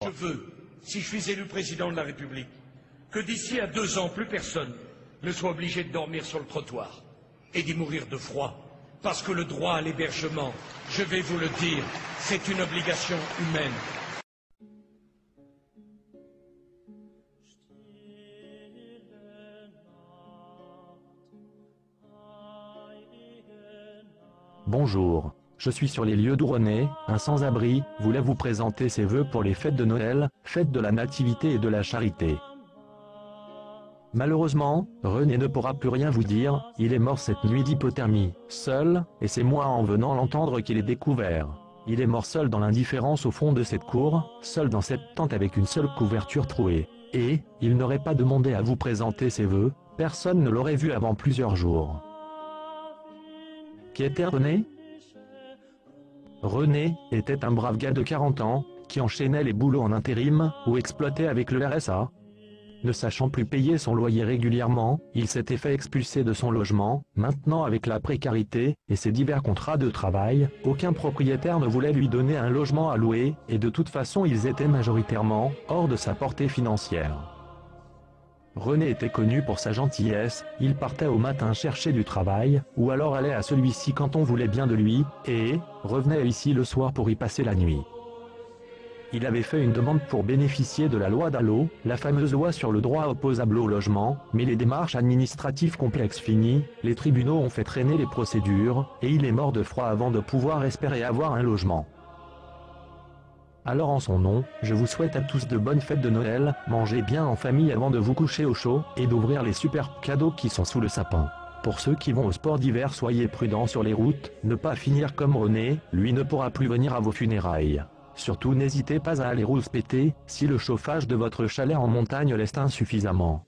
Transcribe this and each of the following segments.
Je veux, si je suis élu président de la République, que d'ici à 2 ans, plus personne ne soit obligé de dormir sur le trottoir et d'y mourir de froid. Parce que le droit à l'hébergement, je vais vous le dire, c'est une obligation humaine. Bonjour, je suis sur les lieux d'où René, un sans-abri, voulait vous présenter ses vœux pour les fêtes de Noël, fêtes de la Nativité et de la Charité. Malheureusement, René ne pourra plus rien vous dire, il est mort cette nuit d'hypothermie, seul, et c'est moi en venant l'entendre qu'il est découvert. Il est mort seul dans l'indifférence au fond de cette cour, seul dans cette tente avec une seule couverture trouée. Et, il n'aurait pas demandé à vous présenter ses vœux, personne ne l'aurait vu avant plusieurs jours. Qui était René ? René était un brave gars de 40 ans, qui enchaînait les boulots en intérim, ou exploitait avec le RSA. Ne sachant plus payer son loyer régulièrement, il s'était fait expulser de son logement. Maintenant, avec la précarité et ses divers contrats de travail, aucun propriétaire ne voulait lui donner un logement à louer, et de toute façon ils étaient majoritairement hors de sa portée financière. René était connu pour sa gentillesse, il partait au matin chercher du travail, ou alors allait à celui-ci quand on voulait bien de lui, et revenait ici le soir pour y passer la nuit. Il avait fait une demande pour bénéficier de la loi Dallot, la fameuse loi sur le droit opposable au logement, mais les démarches administratives complexes finies, les tribunaux ont fait traîner les procédures, et il est mort de froid avant de pouvoir espérer avoir un logement. Alors en son nom, je vous souhaite à tous de bonnes fêtes de Noël, mangez bien en famille avant de vous coucher au chaud, et d'ouvrir les superbes cadeaux qui sont sous le sapin. Pour ceux qui vont au sport d'hiver, soyez prudents sur les routes, ne pas finir comme René, lui ne pourra plus venir à vos funérailles. Surtout n'hésitez pas à aller rouspéter, si le chauffage de votre chalet en montagne l'est insuffisamment.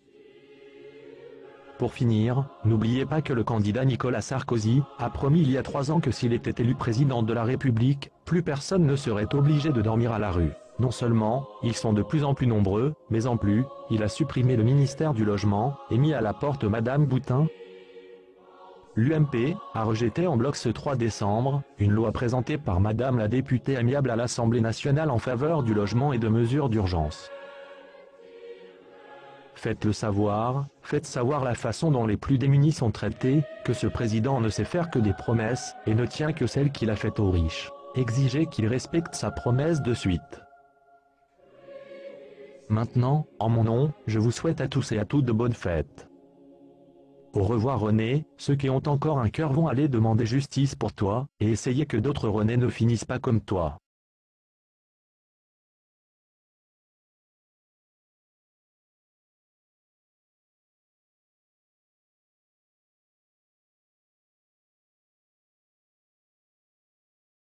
Pour finir, n'oubliez pas que le candidat Nicolas Sarkozy a promis il y a 3 ans que s'il était élu président de la République, plus personne ne serait obligé de dormir à la rue. Non seulement, ils sont de plus en plus nombreux, mais en plus, il a supprimé le ministère du Logement, et mis à la porte Madame Boutin. L'UMP a rejeté en bloc ce 3 décembre, une loi présentée par Madame la députée amiable à l'Assemblée nationale en faveur du logement et de mesures d'urgence. Faites-le savoir, faites savoir la façon dont les plus démunis sont traités, que ce président ne sait faire que des promesses, et ne tient que celles qu'il a faites aux riches. Exigez qu'il respecte sa promesse de suite. Maintenant, en mon nom, je vous souhaite à tous et à toutes de bonnes fêtes. Au revoir René, ceux qui ont encore un cœur vont aller demander justice pour toi, et essayer que d'autres René ne finissent pas comme toi.